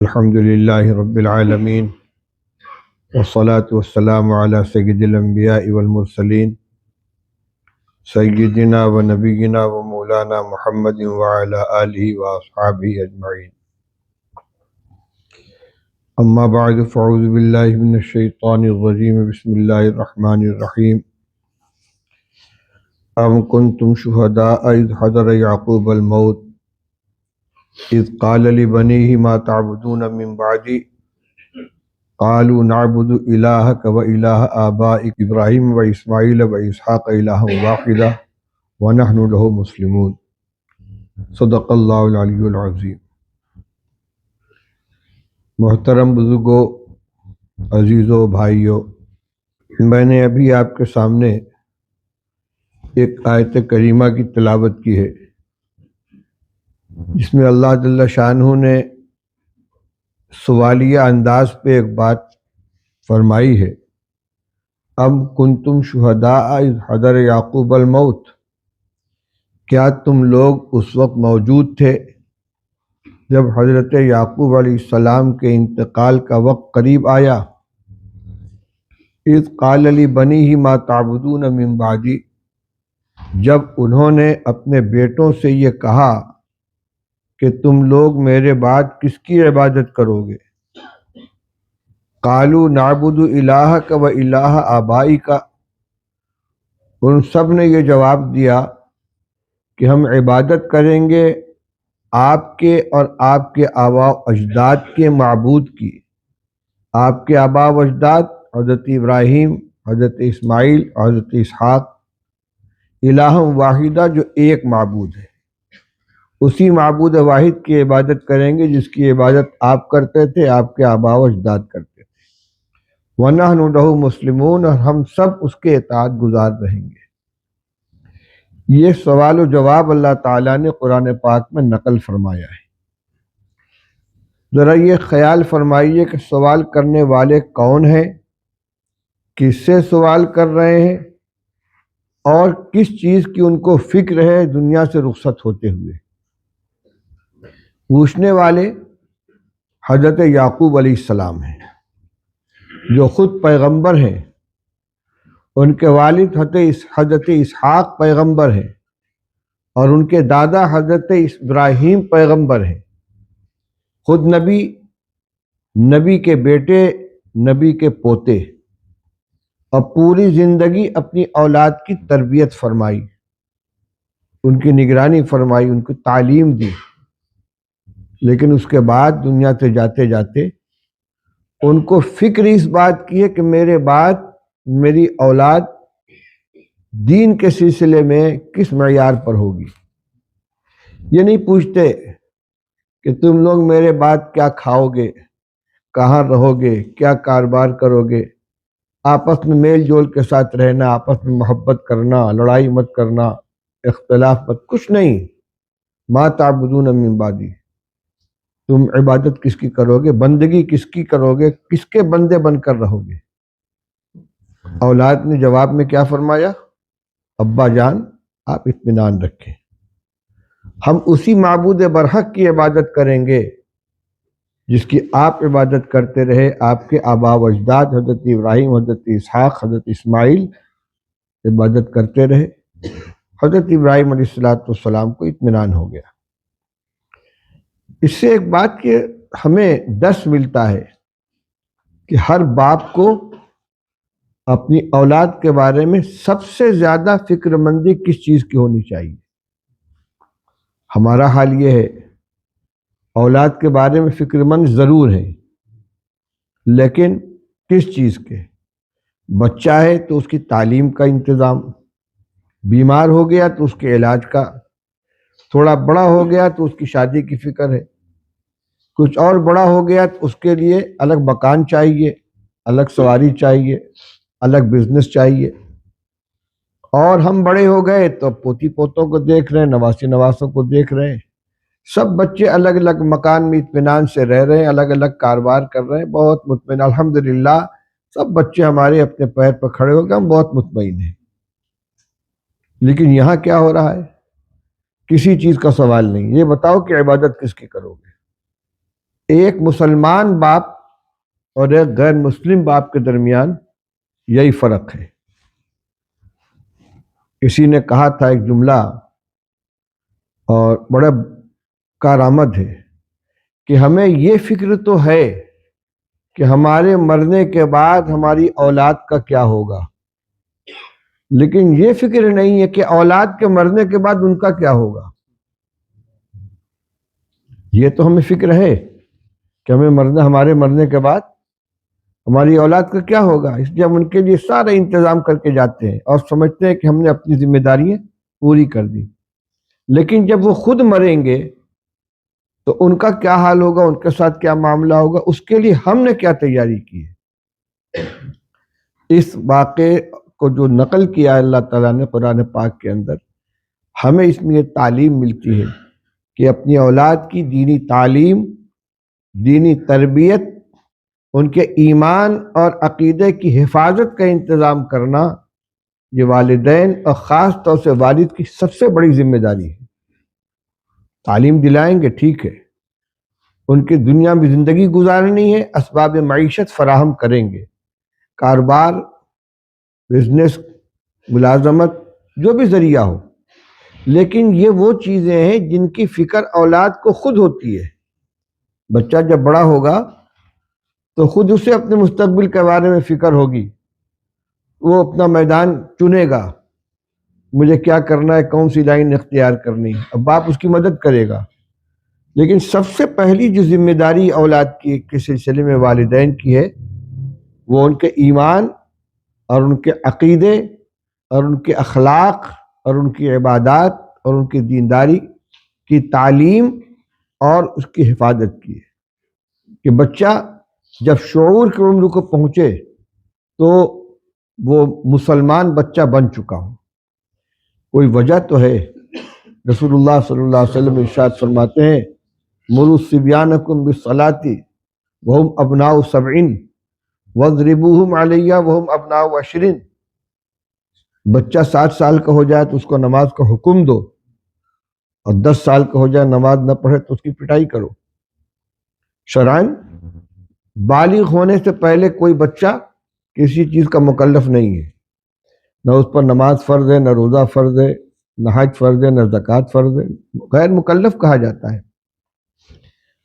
الحمد لله رب العالمين والصلاة والسلام على سيد الأنبياء والمرسلين سيدنا ونبينا ومولانا محمد وعلى آله وأصحابه أجمعين. أما بعد فأعوذ بالله من الشيطان الرجيم. بسم الله الرحمن الرحيم. أم كنتم شهداء إذ حضر يعقوب الموت إذ قال لبنيه ما تعبدون من بعدي قالوا نعبد إلهك وإله آبائك إبراهيم وإسماعيل وإسحاق إلها واحدا ونحن له مسلمون. صدق اللہ العلی العظیم. محترم بزرگوں، عزیزوں، بھائیوں، میں نے ابھی آپ کے سامنے ایک آیت کریمہ کی تلاوت کی ہے جس میں اللہ جل شانہ نے سوالیہ انداز پہ ایک بات فرمائی ہے. ام کنتم شہداء اذ حضر یعقوب الموت، کیا تم لوگ اس وقت موجود تھے جب حضرت یعقوب علیہ السلام کے انتقال کا وقت قریب آیا. اذ قال لبنیہ ما تعبدون من بعدی، جب انہوں نے اپنے بیٹوں سے یہ کہا کہ تم لوگ میرے بعد کس کی عبادت کرو گے. قالوا نعبد الہک و الہ آبائک، ان سب نے یہ جواب دیا کہ ہم عبادت کریں گے آپ کے اور آپ کے آباء و اجداد کے معبود کی. آپ کے آباء و اجداد حضرت ابراہیم، حضرت اسماعیل، حضرت اسحاق، الہ واحدہ جو ایک معبود ہے، اسی معبود واحد کی عبادت کریں گے جس کی عبادت آپ کرتے تھے، آپ کے آباء و اجداد کرتے تھے. وَنَحْنُ لَهُ مُسْلِمُونَ، اور ہم سب اس کے اطاعت گزار رہیں گے. یہ سوال و جواب اللہ تعالیٰ نے قرآن پاک میں نقل فرمایا ہے. ذرا یہ خیال فرمائیے کہ سوال کرنے والے کون ہیں، کس سے سوال کر رہے ہیں، اور کس چیز کی ان کو فکر ہے دنیا سے رخصت ہوتے ہوئے. پوچھنے والے حضرت یعقوب علیہ السلام ہیں جو خود پیغمبر ہیں. ان کے والد حضرت اسحاق پیغمبر ہیں اور ان کے دادا حضرت ابراہیم پیغمبر ہیں. خود نبی کے بیٹے، نبی کے پوتے، اور پوری زندگی اپنی اولاد کی تربیت فرمائی، ان کی نگرانی فرمائی، ان کو تعلیم دی. لیکن اس کے بعد دنیا سے جاتے جاتے ان کو فکر اس بات کی ہے کہ میرے بعد میری اولاد دین کے سلسلے میں کس معیار پر ہوگی. یہ نہیں پوچھتے کہ تم لوگ میرے بعد کیا کھاؤ گے، کہاں رہو گے، کیا کاروبار کرو گے. آپس میں میل جول کے ساتھ رہنا، آپس میں محبت کرنا، لڑائی مت کرنا، اختلاف مت، کچھ نہیں. ما تعبدون من بعدی، تم عبادت کس کی کرو گے، بندگی کس کی کرو گے، کس کے بندے بن کر رہو گے. اولاد نے جواب میں کیا فرمایا؟ ابا جان آپ اطمینان رکھیں، ہم اسی معبود برحق کی عبادت کریں گے جس کی آپ عبادت کرتے رہے. آپ کے آباء و اجداد حضرت ابراہیم، حضرت اسحاق، حضرت اسماعیل عبادت کرتے رہے. حضرت ابراہیم علیہ السلام کو اطمینان ہو گیا. اس سے ایک بات کہ ہمیں درس ملتا ہے کہ ہر باپ کو اپنی اولاد کے بارے میں سب سے زیادہ فکر مندی کس چیز کی ہونی چاہیے. ہمارا حال یہ ہے، اولاد کے بارے میں فکر مند ضرور ہیں، لیکن کس چیز کے؟ بچہ ہے تو اس کی تعلیم کا انتظام، بیمار ہو گیا تو اس کے علاج کا، تھوڑا بڑا ہو گیا تو اس کی شادی کی فکر ہے، کچھ اور بڑا ہو گیا تو اس کے لیے الگ مکان چاہیے، الگ سواری چاہیے، الگ بزنس چاہیے. اور ہم بڑے ہو گئے تو پوتی پوتوں کو دیکھ رہے ہیں، نواسی نواسوں کو دیکھ رہے ہیں. سب بچے الگ الگ مکان میں اطمینان سے رہ رہے ہیں، الگ الگ کاروبار کر رہے ہیں، بہت مطمئن. الحمدللہ سب بچے ہمارے اپنے پیر پر کھڑے ہو گئے، ہم بہت مطمئن ہیں. لیکن یہاں کیا ہو رہا ہے؟ کسی چیز کا سوال نہیں. یہ بتاؤ کہ عبادت کس کی کرو گے. ایک مسلمان باپ اور ایک غیر مسلم باپ کے درمیان یہی فرق ہے۔ کسی نے کہا تھا ایک جملہ، اور بڑا کارآمد ہے، کہ ہمیں یہ فکر تو ہے کہ ہمارے مرنے کے بعد ہماری اولاد کا کیا ہوگا، لیکن یہ فکر نہیں ہے کہ اولاد کے مرنے کے بعد ان کا کیا ہوگا۔ یہ تو ہمیں فکر ہے کہ ہمارے مرنے کے بعد ہماری اولاد کا کیا ہوگا، اس لیے ہم ان کے لیے سارا انتظام کر کے جاتے ہیں اور سمجھتے ہیں کہ ہم نے اپنی ذمہ داریاں پوری کر دی۔ لیکن جب وہ خود مریں گے تو ان کا کیا حال ہوگا، ان کے ساتھ کیا معاملہ ہوگا، اس کے لیے ہم نے کیا تیاری کی ہے۔ اس واقعے کو جو نقل کیا ہے اللہ تعالیٰ نے قرآن پاک کے اندر، ہمیں اس میں یہ تعلیم ملتی ہے کہ اپنی اولاد کی دینی تعلیم، دینی تربیت، ان کے ایمان اور عقیدے کی حفاظت کا انتظام کرنا، یہ والدین اور خاص طور سے والد کی سب سے بڑی ذمہ داری ہے۔ تعلیم دلائیں گے، ٹھیک ہے، ان کی دنیا میں زندگی گزارنی ہے، اسباب معیشت فراہم کریں گے، کاروبار، بزنس، ملازمت، جو بھی ذریعہ ہو، لیکن یہ وہ چیزیں ہیں جن کی فکر اولاد کو خود ہوتی ہے۔ بچہ جب بڑا ہوگا تو خود اسے اپنے مستقبل کے بارے میں فکر ہوگی، وہ اپنا میدان چنے گا، مجھے کیا کرنا ہے، کون سی لائن اختیار کرنی ہے، اب باپ اس کی مدد کرے گا۔ لیکن سب سے پہلی جو ذمہ داری اولاد کی کے سلسلے میں والدین کی ہے، وہ ان کے ایمان اور ان کے عقیدے اور ان کے اخلاق اور ان کی عبادات اور ان کی دینداری کی تعلیم اور اس کی حفاظت کی ہے، کہ بچہ جب شعور کی عمر کو پہنچے تو وہ مسلمان بچہ بن چکا ہو۔ کوئی وجہ تو ہے۔ رسول اللہ صلی اللہ علیہ وسلم ارشاد فرماتے ہیں، مروا صبیانکم بالصلاۃ وہم ابناء 7 واضربوہم علیہا وہم ابناء 10۔ بچہ 7 سال کا ہو جائے تو اس کو نماز کا حکم دو، اور 10 سال کا ہو جائے نماز نہ پڑھے تو اس کی پٹائی کرو۔ شرعاً بالغ ہونے سے پہلے کوئی بچہ کسی چیز کا مکلف نہیں ہے، نہ اس پر نماز فرض ہے، نہ روزہ فرض ہے، نہ حج فرض ہے، نہ زکوٰۃ فرض ہے، غیر مکلف کہا جاتا ہے۔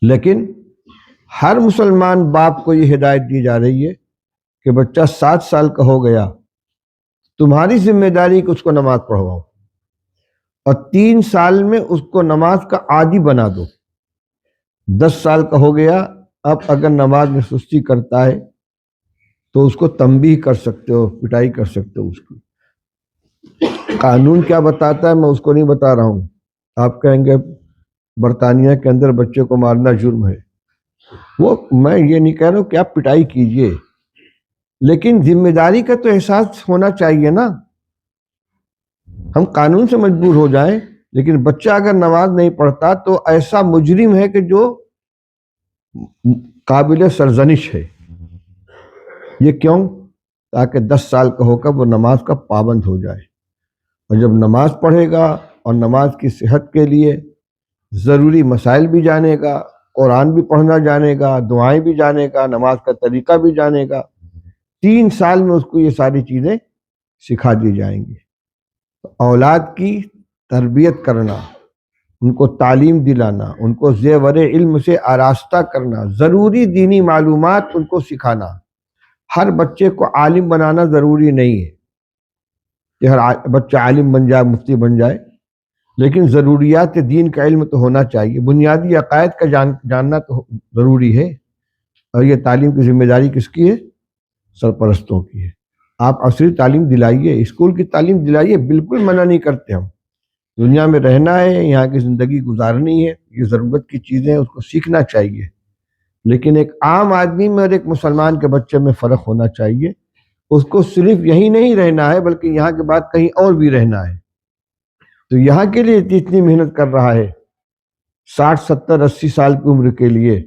لیکن ہر مسلمان باپ کو یہ ہدایت دی جا رہی ہے کہ بچہ 7 سال کا ہو گیا، تمہاری ذمہ داری کہ اس کو نماز پڑھواؤ، اور 3 سال میں اس کو نماز کا عادی بنا دو۔ 10 سال کا ہو گیا، اب اگر نماز میں سستی کرتا ہے تو اس کو تنبیہ کر سکتے ہو، پٹائی کر سکتے ہو۔ اس کی قانون کیا بتاتا ہے میں اس کو نہیں بتا رہا ہوں، آپ کہیں گے برطانیہ کے اندر بچے کو مارنا جرم ہے، وہ میں یہ نہیں کہہ رہا ہوں کہ آپ پٹائی کیجئے، لیکن ذمہ داری کا تو احساس ہونا چاہیے نا۔ ہم قانون سے مجبور ہو جائیں، لیکن بچہ اگر نماز نہیں پڑھتا تو ایسا مجرم ہے کہ جو قابل سرزنش ہے۔ یہ کیوں؟ تاکہ 10 سال کا ہو کر وہ نماز کا پابند ہو جائے، اور جب نماز پڑھے گا اور نماز کی صحت کے لیے ضروری مسائل بھی جانے گا، قرآن بھی پڑھنا جانے گا، دعائیں بھی جانے گا، نماز کا طریقہ بھی جانے گا، 3 سال میں اس کو یہ ساری چیزیں سکھا دی جائیں گی۔ اولاد کی تربیت کرنا، ان کو تعلیم دلانا، ان کو زیور علم سے آراستہ کرنا، ضروری دینی معلومات ان کو سکھانا۔ ہر بچے کو عالم بنانا ضروری نہیں ہے کہ ہر بچہ عالم بن جائے، مفتی بن جائے، لیکن ضروریات دین کا علم تو ہونا چاہیے، بنیادی عقائد کا جاننا تو ضروری ہے۔ اور یہ تعلیم کی ذمہ داری کس کی ہے؟ سرپرستوں کی ہے۔ آپ عصری تعلیم دلائیے، اسکول کی تعلیم دلائیے، بالکل منع نہیں کرتے ہم۔ دنیا میں رہنا ہے، یہاں کی زندگی گزارنی ہے، یہ ضرورت کی چیزیں اس کو سیکھنا چاہیے، لیکن ایک عام آدمی میں اور ایک مسلمان کے بچے میں فرق ہونا چاہیے۔ اس کو صرف یہی نہیں رہنا ہے بلکہ یہاں کے بعد کہیں اور بھی رہنا ہے، تو یہاں کے لیے اتنی محنت کر رہا ہے 60 70 80 سال کی عمر کے لیے،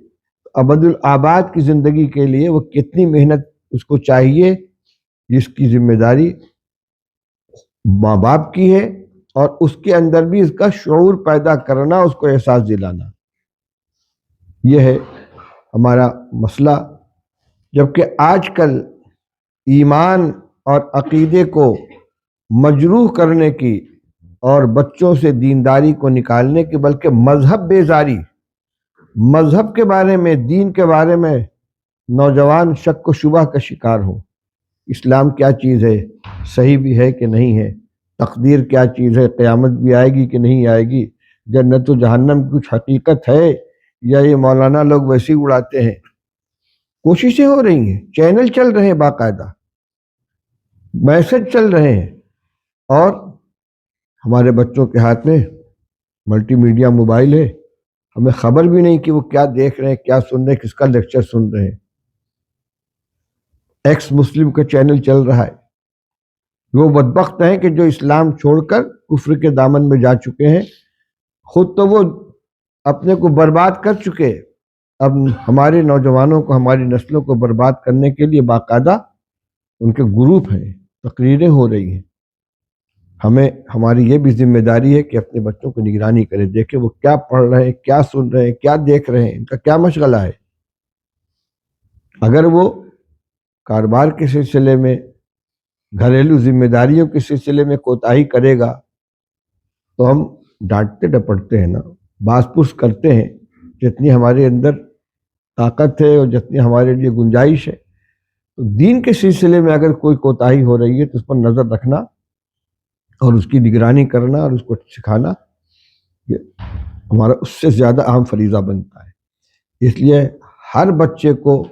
ابد الآباد کی زندگی کے لیے وہ کتنی محنت اس کو چاہیے، جس کی ذمہ داری ماں باپ کی ہے، اور اس کے اندر بھی اس کا شعور پیدا کرنا، اس کو احساس دلانا۔ یہ ہے ہمارا مسئلہ، جبکہ آج کل ایمان اور عقیدے کو مجروح کرنے کی اور بچوں سے دینداری کو نکالنے کی، بلکہ مذہب بیزاری، مذہب کے بارے میں، دین کے بارے میں نوجوان شک و شبہ کا شکار ہو۔ اسلام کیا چیز ہے، صحیح بھی ہے کہ نہیں ہے، تقدیر کیا چیز ہے، قیامت بھی آئے گی کہ نہیں آئے گی، جنت و جہنم کی کچھ حقیقت ہے یا یہ مولانا لوگ ویسے ہی اڑاتے ہیں۔ کوششیں ہو رہی ہیں، چینل چل رہے ہیں، باقاعدہ میسج چل رہے ہیں، اور ہمارے بچوں کے ہاتھ میں ملٹی میڈیا موبائل ہے، ہمیں خبر بھی نہیں کہ وہ کیا دیکھ رہے ہیں، کیا سن رہے ہیں، کس کا لیکچر سن رہے ہیں۔ ایکس مسلم کا چینل چل رہا ہے۔ وہ بدبخت ہیں کہ جو اسلام چھوڑ کر کفر کے دامن میں جا چکے ہیں، خود تو وہ اپنے کو برباد کر چکے، اب ہمارے نوجوانوں کو، ہماری نسلوں کو برباد کرنے کے لیے باقاعدہ ان کے گروپ ہیں، تقریریں ہو رہی ہیں۔ ہمیں، ہماری یہ بھی ذمہ داری ہے کہ اپنے بچوں کو نگرانی کریں، دیکھیں وہ کیا پڑھ رہے ہیں، کیا سن رہے ہیں، کیا دیکھ رہے ہیں، ان کا کیا مشغلہ ہے۔ اگر وہ کاروبار کے سلسلے میں، گھریلو ذمہ داریوں کے سلسلے میں کوتاہی کرے گا تو ہم ڈانٹتے ڈپٹتے ہیں نا، باز پرس کرتے ہیں، جتنی ہمارے اندر طاقت ہے اور جتنی ہمارے لیے گنجائش ہے۔ تو دین کے سلسلے میں اگر کوئی کوتاہی ہو رہی ہے تو اس پر نظر رکھنا اور اس کی نگرانی کرنا اور اس کو سکھانا، یہ ہمارا اس سے زیادہ اہم فریضہ بنتا ہے۔ اس لیے ہر بچے کو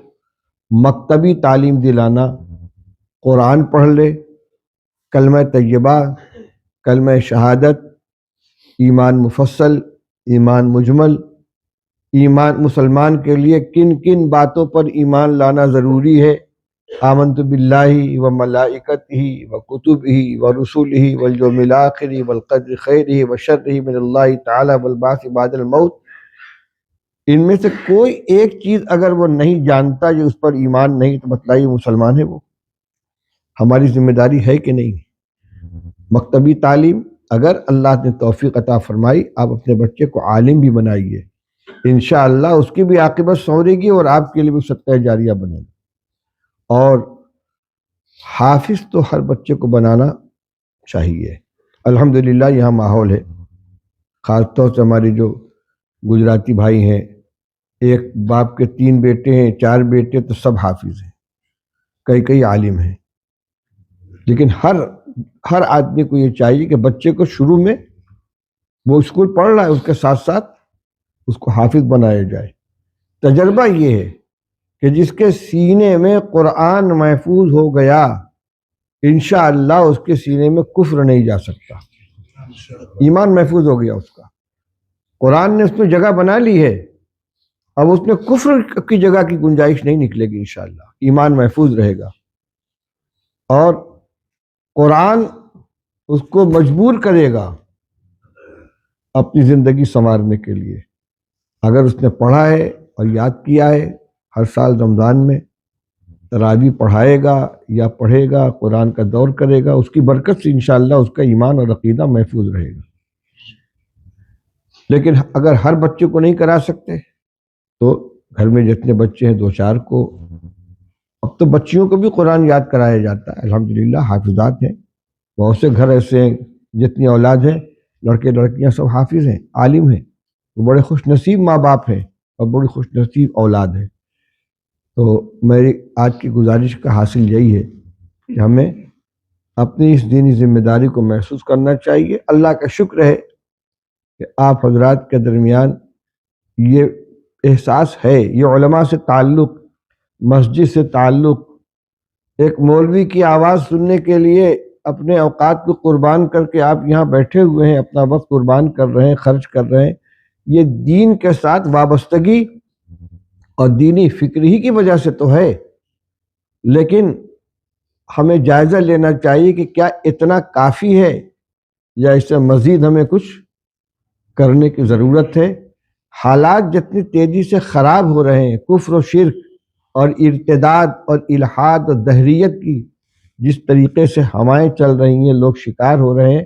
مکتبی تعلیم دلانا، قرآن پڑھ لے، کلمہ طیبہ، کلمہ شہادت، ایمان مفصل، ایمان مجمل، ایمان مسلمان کے لیے کن کن باتوں پر ایمان لانا ضروری ہے، آمنت باللہ و ملائکتہ و کتبہ و رسلہ والیوم الآخر والقدر خیرہ و شرہ من اللہ تعالی والبعث بعد الموت، ان میں سے کوئی ایک چیز اگر وہ نہیں جانتا یا اس پر ایمان نہیں تو بتلائیے مسلمان ہے وہ؟ ہماری ذمہ داری ہے کہ نہیں؟ مکتبی تعلیم، اگر اللہ نے توفیق عطا فرمائی، آپ اپنے بچے کو عالم بھی بنائیے، انشاءاللہ اس کی بھی عاقبت سنورے گی اور آپ کے لیے بھی صدقہ جاریہ بنے گا۔ اور حافظ تو ہر بچے کو بنانا چاہیے۔ الحمدللہ یہاں ماحول ہے، خاص طور سے ہماری جو گجراتی بھائی ہیں، ایک باپ کے 3 بیٹے ہیں، 4 بیٹے، تو سب حافظ ہیں، کئی عالم ہیں۔ لیکن ہر آدمی کو یہ چاہیے کہ بچے کو شروع میں، وہ اسکول پڑھ رہا ہے، اس کے ساتھ ساتھ اس کو حافظ بنایا جائے۔ تجربہ یہ ہے کہ جس کے سینے میں قرآن محفوظ ہو گیا، انشاءاللہ اس کے سینے میں کفر نہیں جا سکتا، ایمان محفوظ ہو گیا اس کا، قرآن نے اس میں جگہ بنا لی ہے، اب اس میں کفر کی جگہ کی گنجائش نہیں نکلے گی، انشاءاللہ ایمان محفوظ رہے گا۔ اور قرآن اس کو مجبور کرے گا اپنی زندگی سنوارنے کے لیے۔ اگر اس نے پڑھا ہے اور یاد کیا ہے، ہر سال رمضان میں تراویح پڑھائے گا یا پڑھے گا، قرآن کا دور کرے گا، اس کی برکت سے انشاءاللہ اس کا ایمان اور عقیدہ محفوظ رہے گا۔ لیکن اگر ہر بچے کو نہیں کرا سکتے تو گھر میں جتنے بچے ہیں 2-4 کو، اب تو بچیوں کو بھی قرآن یاد کرایا جاتا ہے، الحمدللہ حافظات ہیں، بہت سے گھر ایسے ہیں جتنی اولاد ہیں، لڑکے لڑکیاں سب حافظ ہیں، عالم ہیں، وہ بڑے خوش نصیب ماں باپ ہیں اور بڑی خوش نصیب اولاد ہے۔ تو میری آج کی گزارش کا حاصل یہی ہے کہ ہمیں اپنی اس دینی ذمہ داری کو محسوس کرنا چاہیے۔ اللہ کا شکر ہے کہ آپ حضرات کے درمیان یہ احساس ہے، یہ علماء سے تعلق، مسجد سے تعلق، ایک مولوی کی آواز سننے کے لیے اپنے اوقات کو قربان کر کے آپ یہاں بیٹھے ہوئے ہیں، اپنا وقت قربان کر رہے ہیں، خرچ کر رہے ہیں، یہ دین کے ساتھ وابستگی اور دینی فکر ہی کی وجہ سے تو ہے۔ لیکن ہمیں جائزہ لینا چاہیے کہ کیا اتنا کافی ہے یا اس سے مزید ہمیں کچھ کرنے کی ضرورت ہے۔ حالات جتنی تیزی سے خراب ہو رہے ہیں، کفر و شرک اور ارتداد اور الحاد اور دہریت کی جس طریقے سے ہوائیں چل رہی ہیں، لوگ شکار ہو رہے ہیں،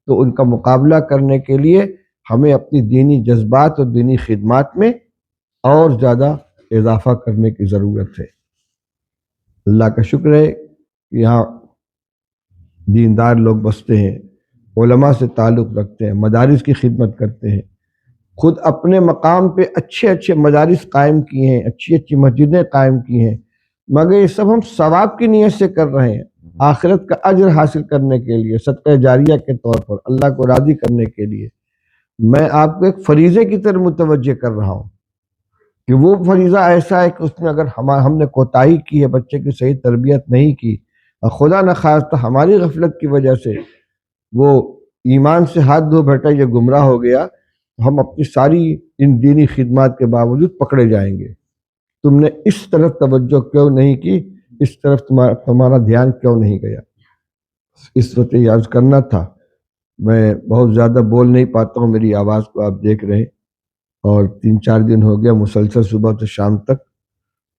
تو ان کا مقابلہ کرنے کے لیے ہمیں اپنی دینی جذبات اور دینی خدمات میں اور زیادہ اضافہ کرنے کی ضرورت ہے۔ اللہ کا شکر ہے کہ یہاں دیندار لوگ بستے ہیں، علماء سے تعلق رکھتے ہیں، مدارس کی خدمت کرتے ہیں، خود اپنے مقام پہ اچھے اچھے مدارس قائم کیے ہیں، اچھی اچھی مسجدیں قائم کی ہیں، مگر یہ سب ہم ثواب کی نیت سے کر رہے ہیں، آخرت کا اجر حاصل کرنے کے لیے، صدقہ جاریہ کے طور پر اللہ کو راضی کرنے کے لیے۔ میں آپ کو ایک فریضے کی طرف متوجہ کر رہا ہوں کہ وہ فریضہ ایسا ہے کہ اس میں اگر ہم نے کوتاہی کی ہے، بچے کی صحیح تربیت نہیں کی، اور خدا نخواستہ ہماری غفلت کی وجہ سے وہ ایمان سے ہاتھ دھو بیٹھا، یہ گمراہ ہو گیا، ہم اپنی ساری ان دینی خدمات کے باوجود پکڑے جائیں گے۔ تم نے اس طرف توجہ کیوں نہیں کی، اس طرف تمہارا دھیان کیوں نہیں گیا؟ اس وقت یہ عرض کرنا تھا۔ میں بہت زیادہ بول نہیں پاتا ہوں، میری آواز کو آپ دیکھ رہے ہیں، اور 3-4 دن ہو گیا مسلسل صبح سے شام تک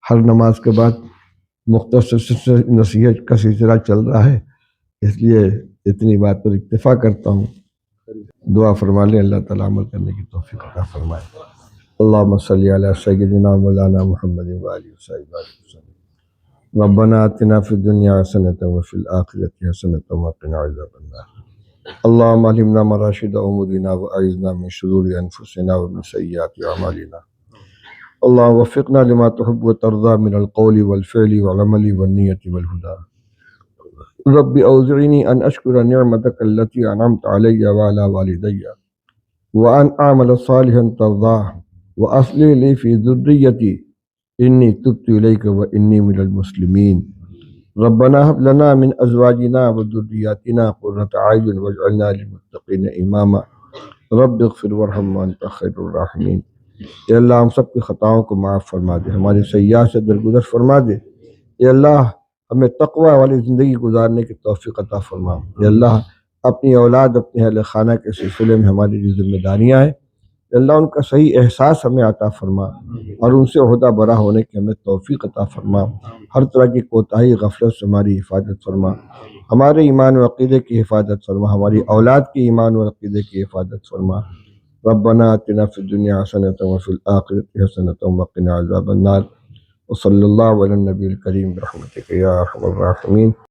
ہر نماز کے بعد مختصر نصیحت کا سلسلہ چل رہا ہے، اس لیے اتنی بات پر اکتفا کرتا ہوں۔ دعا فرما لیں، اللہ تعالیٰ عمل کرنے کی توفیق عطا فرمائے۔ اللہم صلی علی سیدنا مولانا محمد وآلہ وصحبہ وسلم۔ ربنا آتنا فی الدنیا حسنۃ وفی الآخرۃ حسنۃ وقنا عذاب النار۔ اللہم علمنا مراشد امورنا واعذنا من شرور انفسنا ومن سیئات اعمالنا۔ اللہم وفقنا لما تحب وترضى من القول والفعل والعمل والنیۃ والہدى۔ رب اوزعنی ان اشکر نعمتک التي انعمت علی وعلی والدی وان اعمل صالحا ترضاه واصلح لي في ذريتي انی تبت الیک وانی من المسلمین۔ ربنا هب لنا من ازواجنا وذرياتنا قرة اعین واجعلنا للمتقین اماما۔ رب اغفر وارحم وانت خیر الراحمین۔ اے اللہ ہم سب کی خطاؤں کو معاف فرما دے، ہماری سیئات سے درگزر فرما دے۔ اے اللہ ہمیں تقوی والی زندگی گزارنے کی توفیق عطا فرما۔ اے اللہ اپنی اولاد، اپنے اہل خانہ کے سلسلے میں ہماری جو ذمہ داریاں ہیں، اے اللہ ان کا صحیح احساس ہمیں عطا فرما، اور ان سے عہدہ برا ہونے کی ہمیں توفیق عطا فرما۔ ہر طرح کی کوتاہی، غفلت سے ہماری حفاظت فرما، ہمارے ایمان و عقیدے کی حفاظت فرما، ہماری اولاد کی ایمان و عقیدے کی حفاظت فرما۔ ربنا آتنا فی الدنیا حسنۃ وفی الآخرۃ حسنۃ وقنا عذاب النار۔ وصلی اللہ علی النبی الکریم برحمتک یا ارحم الراحمین۔